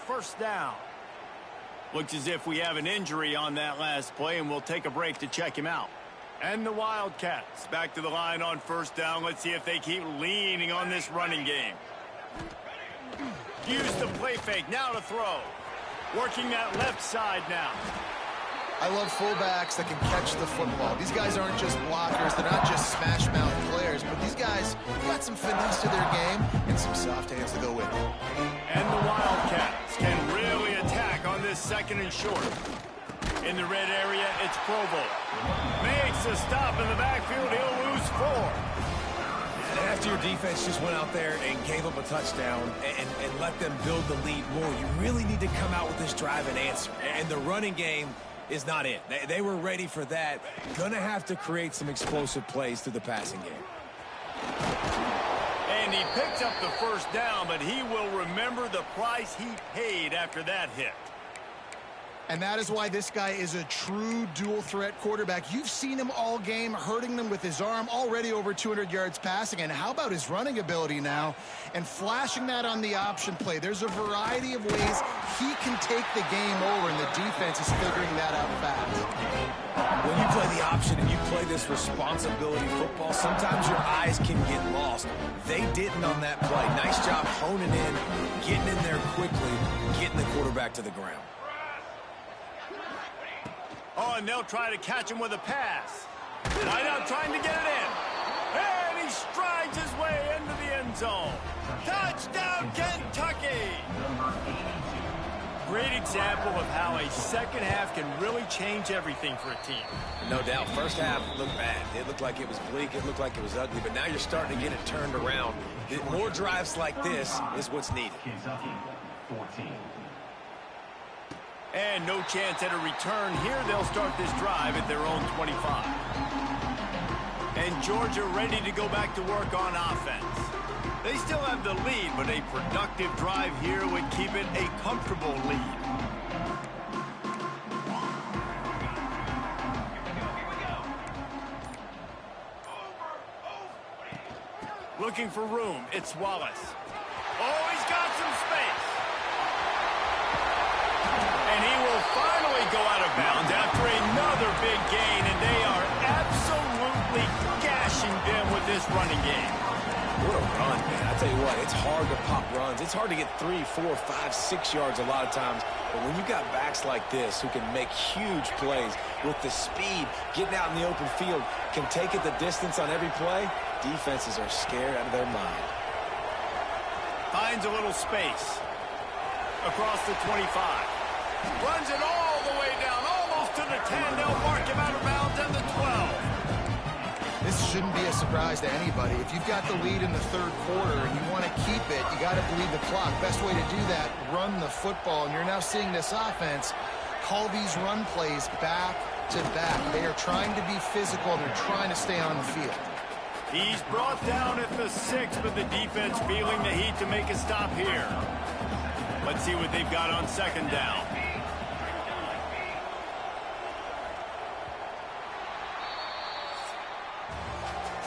first down. Looks as if we have an injury on that last play, and we'll take a break to check him out. And the Wildcats back to the line on first down. Let's see if they keep leaning on this running game. Use the play fake. Now to throw. Working that left side now. I love fullbacks that can catch the football. These guys aren't just blockers. They're not just smash-mouth players. But these guys got some finesse to their game and some soft hands to go with it. And the Wildcats can really attack on this second and short. In the red area, it's Provo. Makes a stop in the backfield. He'll lose 4. And after your defense just went out there and gave up a touchdown and let them build the lead more, you really need to come out with this drive and answer. And the running game is not it. They were ready for that. Gonna have to create some explosive plays through the passing game. And he picks up the first down, but he will remember the price he paid after that hit. And that is why this guy is a true dual-threat quarterback. You've seen him all game, hurting them with his arm, already over 200 yards passing. And how about his running ability now? And flashing that on the option play. There's a variety of ways he can take the game over, and the defense is figuring that out fast. When you play the option and you play this responsibility football, sometimes your eyes can get lost. They didn't on that play. Nice job honing in, getting in there quickly, getting the quarterback to the ground. Oh, and they'll try to catch him with a pass. Wide out trying to get it in. And he strides his way into the end zone. Touchdown, Kentucky! Great example of how a second half can really change everything for a team. No doubt. First half looked bad. It looked like it was bleak. It looked like it was ugly. But now you're starting to get it turned around. More drives like this is what's needed. Kentucky, 14. And no chance at a return here. They'll start this drive at their own 25. And Georgia ready to go back to work on offense. They still have the lead, but a productive drive here would keep it a comfortable lead. Looking for room. It's Wallace. Oh, he's got some space. And he will finally go out of bounds after another big gain, and they are absolutely gashing them with this running game. What a run, man. I tell you what, it's hard to pop runs. It's hard to get 3, 4, 5, 6 yards a lot of times. But when you've got backs like this who can make huge plays with the speed, getting out in the open field, can take it the distance on every play, defenses are scared out of their mind. Finds a little space across the 25. Runs it all the way down, almost to the 10. They'll mark him out of bounds at the 12. This shouldn't be a surprise to anybody. If you've got the lead in the third quarter and you want to keep it, you got to bleed the clock. Best way to do that, run the football. And you're now seeing this offense call these run plays back to back. They are trying to be physical. They're trying to stay on the field. He's brought down at the 6, but the defense feeling the heat to make a stop here. Let's see what they've got on second down.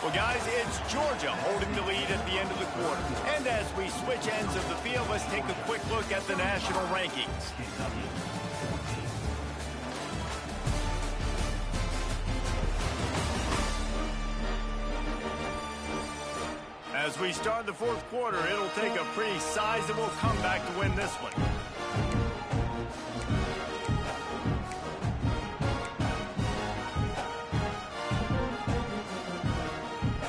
Well, guys, it's Georgia holding the lead at the end of the quarter. And as we switch ends of the field, let's take a quick look at the national rankings. As we start the fourth quarter, it'll take a pretty sizable comeback to win this one.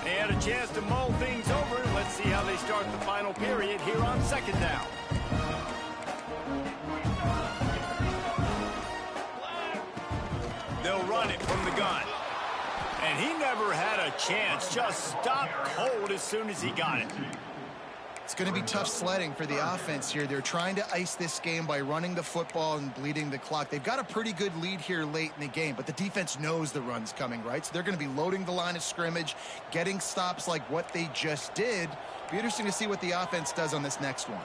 They had a chance to mull things over. Let's see how they start the final period here on second down. They'll run it from the gun. And he never had a chance. Just stopped cold as soon as he got it. It's going to be tough sledding for the offense here. They're trying to ice this game by running the football and bleeding the clock. They've got a pretty good lead here late in the game, but the defense knows the run's coming, right? So they're going to be loading the line of scrimmage, getting stops like what they just did. Be interesting to see what the offense does on this next one.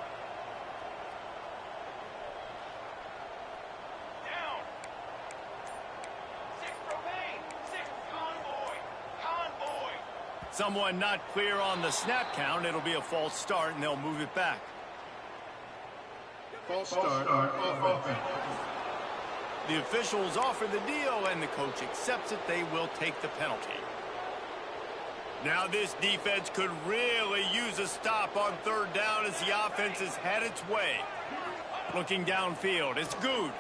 Someone not clear on the snap count. It'll be a false start, and they'll move it back. False start offense. The officials offer the deal, and the coach accepts it. They will take the penalty. Now this defense could really use a stop on third down as the offense has had its way. Looking downfield, it's Good.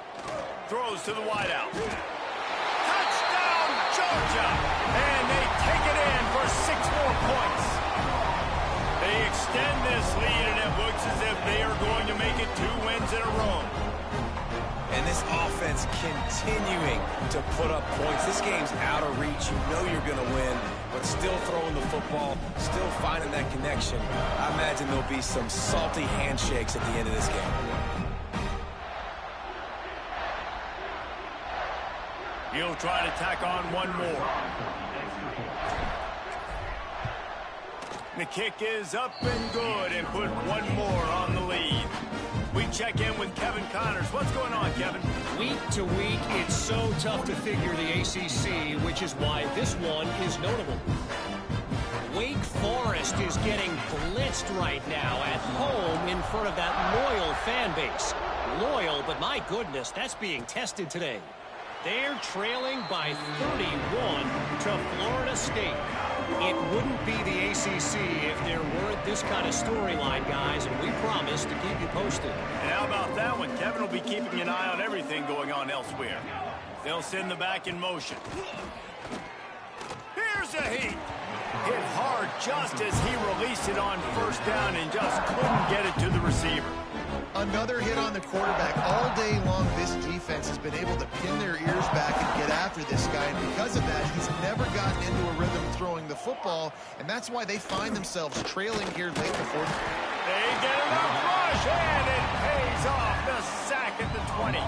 Throws to the wideout. Touchdown, Georgia! And they take it in for 6 more points. They extend this lead, and it looks as if they are going to make it 2 wins in a row. And this offense continuing to put up points. This game's out of reach. You know you're going to win, but still throwing the football, still finding that connection. I imagine there'll be some salty handshakes at the end of this game. He'll try to tack on one more. The kick is up and good, and put one more on the lead. We check in with Kevin Connors. What's going on, Kevin? Week to week, it's so tough to figure the ACC, which is why this one is notable. Wake Forest is getting blitzed right now at home in front of that loyal fan base. Loyal, but my goodness, that's being tested today. They're trailing by 31 to Florida State. It wouldn't be the ACC if there weren't this kind of storyline, guys, and we promise to keep you posted. And how about that one? Kevin will be keeping an eye on everything going on elsewhere. They'll send the back in motion. Here's a heat. Hit hard just as he released it on first down and just couldn't get it to the receiver. Another hit on the quarterback. All day long, this defense has been able to pin their ears back and get after this guy. And because of that, he's never gotten into a rhythm throwing the football. And that's why they find themselves trailing here late in the fourth. They get enough rush, and it pays off. The sack at the 20.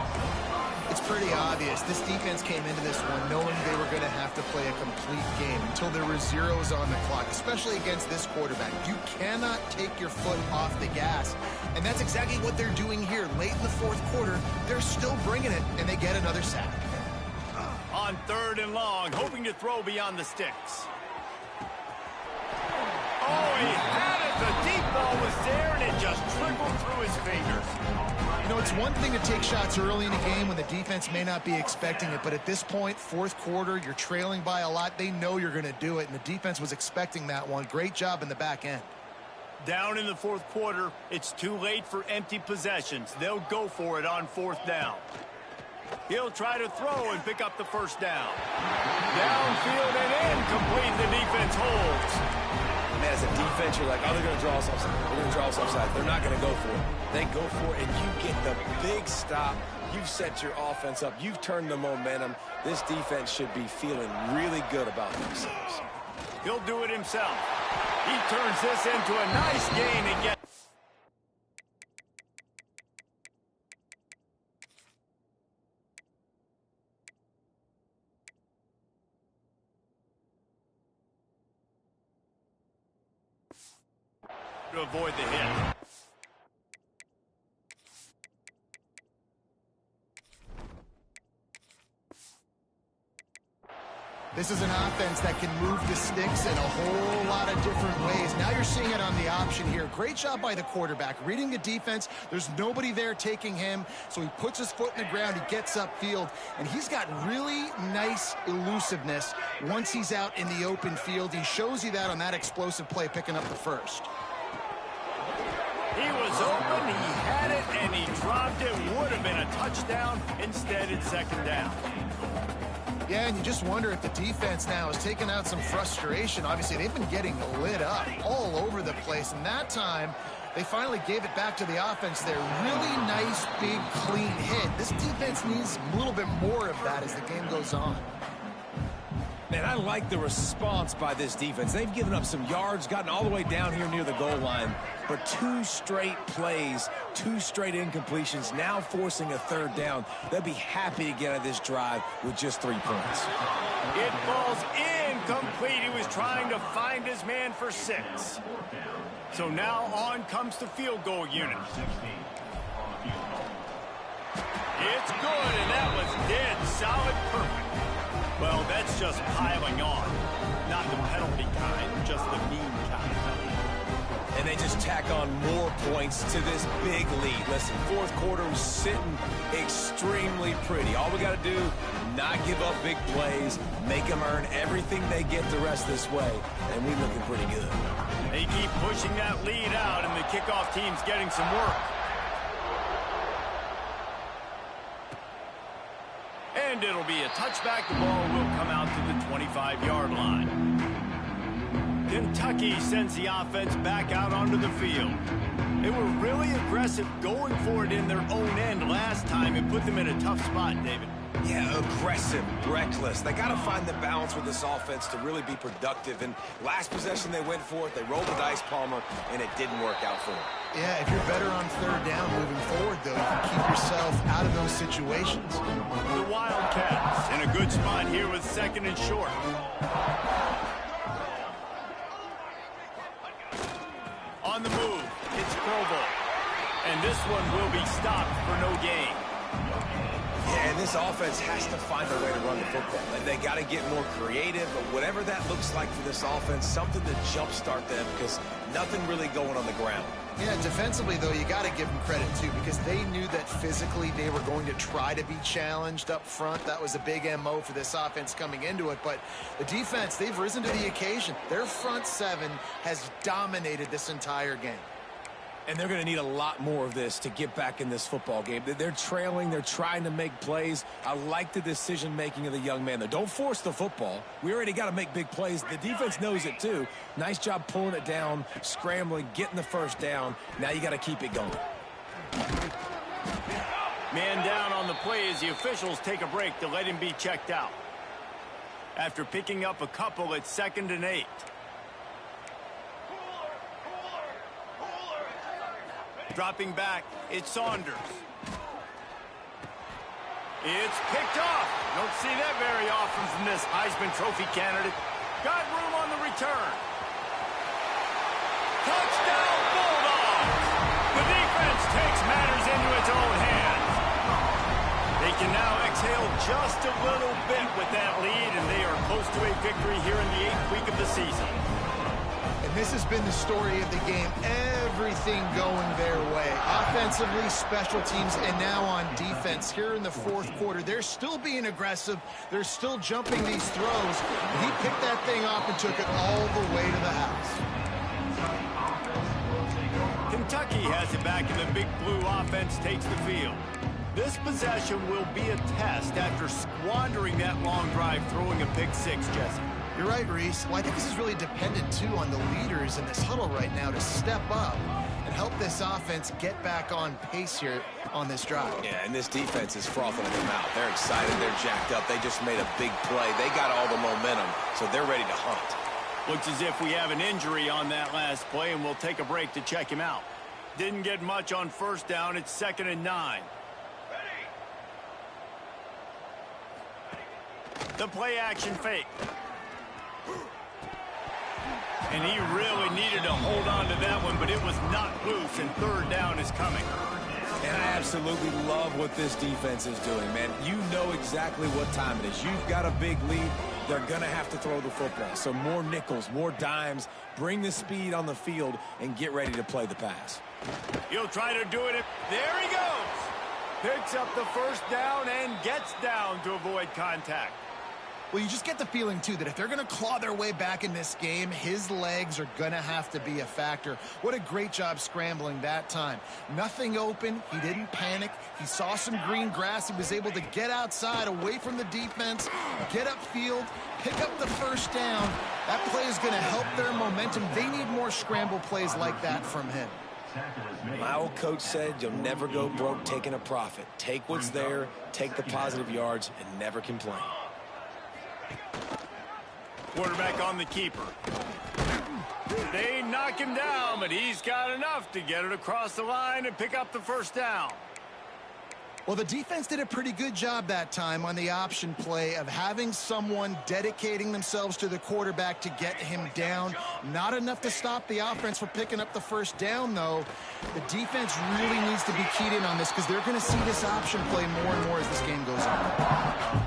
It's pretty obvious. This defense came into this one knowing they were going to have to play a complete game until there were zeros on the clock, especially against this quarterback. You cannot take your foot off the gas. And that's exactly what they're doing here. Late in the fourth quarter, they're still bringing it, and they get another sack. On 3rd and long, hoping to throw beyond the sticks. Oh, he had it. The deep ball was there, and it just trickled through his fingers. You know, it's one thing to take shots early in a game when the defense may not be expecting it, but at this point, fourth quarter, you're trailing by a lot. They know you're going to do it, and the defense was expecting that one. Great job in the back end. Down in the fourth quarter, it's too late for empty possessions. They'll go for it on 4th down. He'll try to throw and pick up the first down. Downfield and incomplete. The defense holds. Man, as a defense, you're like, oh, they're going to draw us offside. They're going to draw us offside. They're not going to go for it. They go for it, and you get the big stop. You've set your offense up. You've turned the momentum. This defense should be feeling really good about themselves. He'll do it himself. He turns this into a nice gain and gets... to avoid the hit. This is an offense that can move the sticks in a whole lot of different ways. Now you're seeing it on the option here. Great job by the quarterback. Reading the defense, there's nobody there taking him, so he puts his foot in the ground, he gets upfield, and he's got really nice elusiveness once he's out in the open field. He shows you that on that explosive play, picking up the first. He was open, he had it, and he dropped it. Would have been a touchdown. Instead, it's 2nd down. Yeah, and you just wonder if the defense now has taken out some frustration. Obviously, they've been getting lit up all over the place, and that time, they finally gave it back to the offense there. Really nice, big, clean hit. This defense needs a little bit more of that as the game goes on. Man, I like the response by this defense. They've given up some yards, gotten all the way down here near the goal line. But 2 straight plays, 2 straight incompletions, now forcing a 3rd down. They'll be happy to get out of this drive with just 3 points. It falls incomplete. He was trying to find his man for 6. So now on comes the field goal unit. It's good, and that was dead solid, perfect. Well, that's just piling on. Not the penalty kind, just the mean kind. And they just tack on more points to this big lead. Listen, fourth quarter is sitting extremely pretty. All we got to do, not give up big plays, make them earn everything they get the rest of this way, and we looking pretty good. They keep pushing that lead out, and the kickoff team's getting some work. And it'll be a touchback. The ball will come out to the 25-yard line. Kentucky sends the offense back out onto the field. They were really aggressive going for it in their own end last time and put them in a tough spot, David. Yeah, aggressive, reckless. They got to find the balance with this offense to really be productive. And last possession they went for it, they rolled the dice, Palmer, and it didn't work out for them. Yeah, if you're better on third down moving forward, though, you can keep yourself out of those situations. The Wildcats in a good spot here with second and short. On the move, it's Provo. And this one will be stopped for no gain. Yeah, and this offense has to find a way to run the football. And they got to get more creative, but whatever that looks like for this offense, something to jumpstart them because nothing really going on the ground. Yeah, defensively, though, you got to give them credit, too, because they knew that physically they were going to try to be challenged up front. That was a big MO for this offense coming into it. But the defense, they've risen to the occasion. Their front seven has dominated this entire game. And they're going to need a lot more of this to get back in this football game. They're trailing. They're trying to make plays. I like the decision-making of the young man, though. Don't force the football. We already got to make big plays. The defense knows it, too. Nice job pulling it down, scrambling, getting the first down. Now you got to keep it going. Man down on the play as the officials take a break to let him be checked out. After picking up a couple, it's 2nd and 8. Dropping back, it's Saunders. It's picked off. Don't see that very often from this Heisman Trophy candidate. Got room on the return. Touchdown Bulldogs! The defense takes matters into its own hands. They can now exhale just a little bit with that lead, and they are close to a victory here in the 8th week of the season. And this has been the story of the game. Everything going their way. Offensively, special teams, and now on defense here in the fourth quarter. They're still being aggressive. They're still jumping these throws. He picked that thing off and took it all the way to the house. Kentucky has it back, and the Big Blue offense takes the field. This possession will be a test after squandering that long drive, throwing a pick six, Jesse. You're right, Reese. Well, I think this is really dependent, too, on the leaders in this huddle right now to step up and help this offense get back on pace here on this drive. Yeah, and this defense is frothing them out. They're excited. They're jacked up. They just made a big play. They got all the momentum, so they're ready to hunt. Looks as if we have an injury on that last play, and we'll take a break to check him out. Didn't get much on first down. It's 2nd and 9. The play action fake. And he really needed to hold on to that one, but it was not loose, and 3rd down is coming. And I absolutely love what this defense is doing, man. You know exactly what time it is. You've got a big lead. They're going to have to throw the football. So more nickels, more dimes, bring the speed on the field, and get ready to play the pass. He'll try to do it. There he goes. Picks up the first down and gets down to avoid contact. Well, you just get the feeling, too, that if they're going to claw their way back in this game, his legs are going to have to be a factor. What a great job scrambling that time. Nothing open. He didn't panic. He saw some green grass. He was able to get outside, away from the defense, get upfield, pick up the first down. That play is going to help their momentum. They need more scramble plays like that from him. My old coach said you'll never go broke taking a profit. Take what's there, take the positive yards, and never complain. Quarterback on the keeper. They knock him down, but he's got enough to get it across the line and pick up the first down. Well, the defense did a pretty good job that time on the option play of having someone dedicating themselves to the quarterback to get him down. Not enough to stop the offense from picking up the first down, though. The defense really needs to be keyed in on this because they're going to see this option play more and more as this game goes on.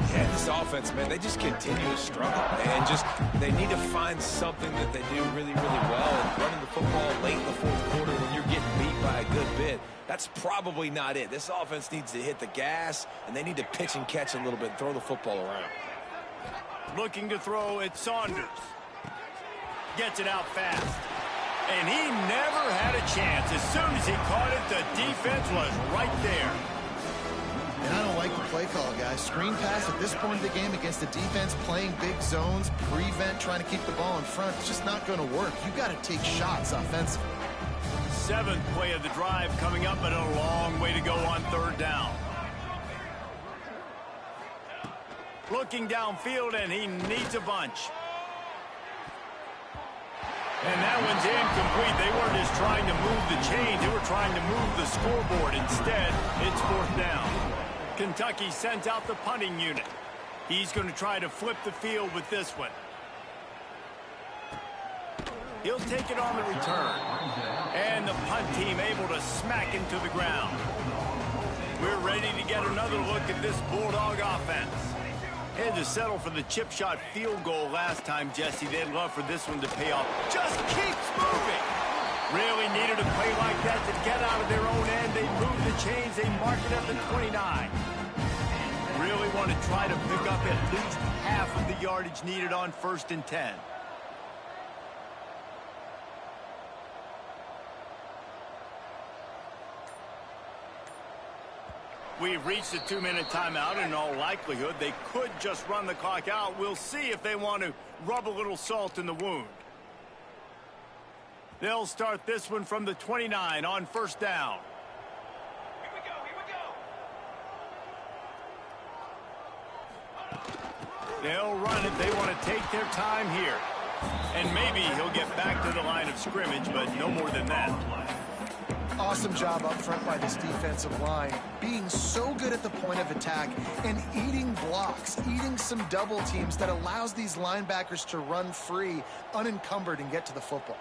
Yeah, this offense, man, they just continue to struggle. And they need to find something that they do really, really well. And running the football late in the fourth quarter when you're getting beat by a good bit, that's probably not it. This offense needs to hit the gas, and they need to pitch and catch a little bit and throw the football around. Looking to throw at Saunders. Gets it out fast. And he never had a chance. As soon as he caught it, the defense was right there. And I don't like the play call, guys. Screen pass at this point of the game against the defense playing big zones, prevent, trying to keep the ball in front. It's just not going to work. You got to take shots offensively. 7th play of the drive coming up, but a long way to go on 3rd down. Looking downfield, and he needs a bunch. And that one's incomplete. They weren't just trying to move the chains. They were trying to move the scoreboard. Instead, it's 4th down. Kentucky sends out the punting unit. He's going to try to flip the field with this one. He'll take it on the return. And the punt team able to smack him to the ground. We're ready to get another look at this Bulldog offense. Had to settle for the chip shot field goal last time, Jesse. They'd love for this one to pay off. Just keeps moving. Really needed a play like that to get out of their own end. They move the chains. They mark it at the 29. Really want to try to pick up at least half of the yardage needed on 1st and 10. We've reached a 2-minute timeout. In all likelihood, they could just run the clock out. We'll see if they want to rub a little salt in the wound. They'll start this one from the 29 on 1st down. Here we go. They'll run it. They want to take their time here. And maybe he'll get back to the line of scrimmage, but no more than that. Awesome job up front by this defensive line, being so good at the point of attack and eating blocks, eating some double teams that allows these linebackers to run free, unencumbered, and get to the football.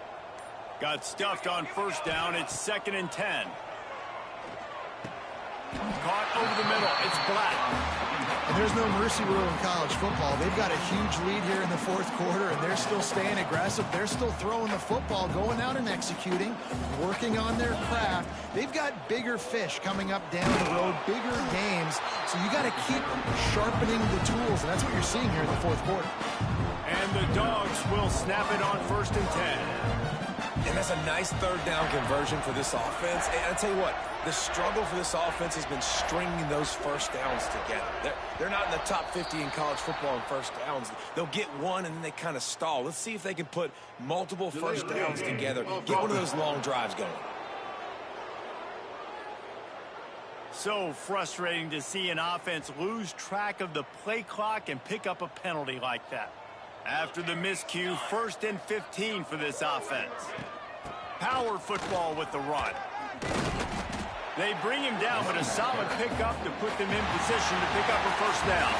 Got stuffed on 1st down. It's 2nd and 10. Caught over the middle. It's Black. And there's no mercy rule in college football. They've got a huge lead here in the 4th quarter, and they're still staying aggressive. They're still throwing the football, going out and executing, working on their craft. They've got bigger fish coming up down the road, bigger games. So you got to keep sharpening the tools, and that's what you're seeing here in the 4th quarter. And the Dogs will snap it on 1st and 10. And that's a nice 3rd down conversion for this offense. And I tell you what, the struggle for this offense has been stringing those 1st downs together. They're not in the top 50 in college football in 1st downs. They'll get one and then they kind of stall. Let's see if they can put multiple 1st downs together, get one of those long drives going. So frustrating to see an offense lose track of the play clock and pick up a penalty like that. After the miscue, 1st and 15 for this offense. Power football with the run. They bring him down, but a solid pickup to put them in position to pick up a 1st down.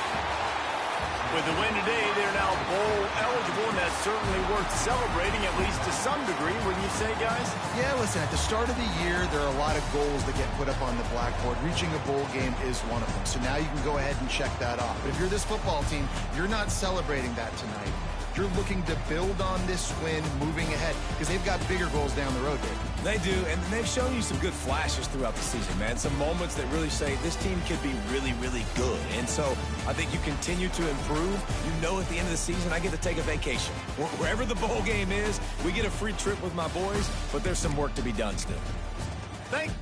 With the win today, they're now bowl eligible, and that's certainly worth celebrating, at least to some degree, wouldn't you say, guys? Yeah, listen, at the start of the year, there are a lot of goals that get put up on the blackboard. Reaching a bowl game is one of them. So now you can go ahead and check that off. But if you're this football team, you're not celebrating that tonight. You're looking to build on this win moving ahead because they've got bigger goals down the road, Dave. They do, and they've shown you some good flashes throughout the season, man. Some moments that really say this team could be really, really good. And so I think you continue to improve. You know at the end of the season, I get to take a vacation. Wherever the bowl game is, we get a free trip with my boys, but there's some work to be done still. Thank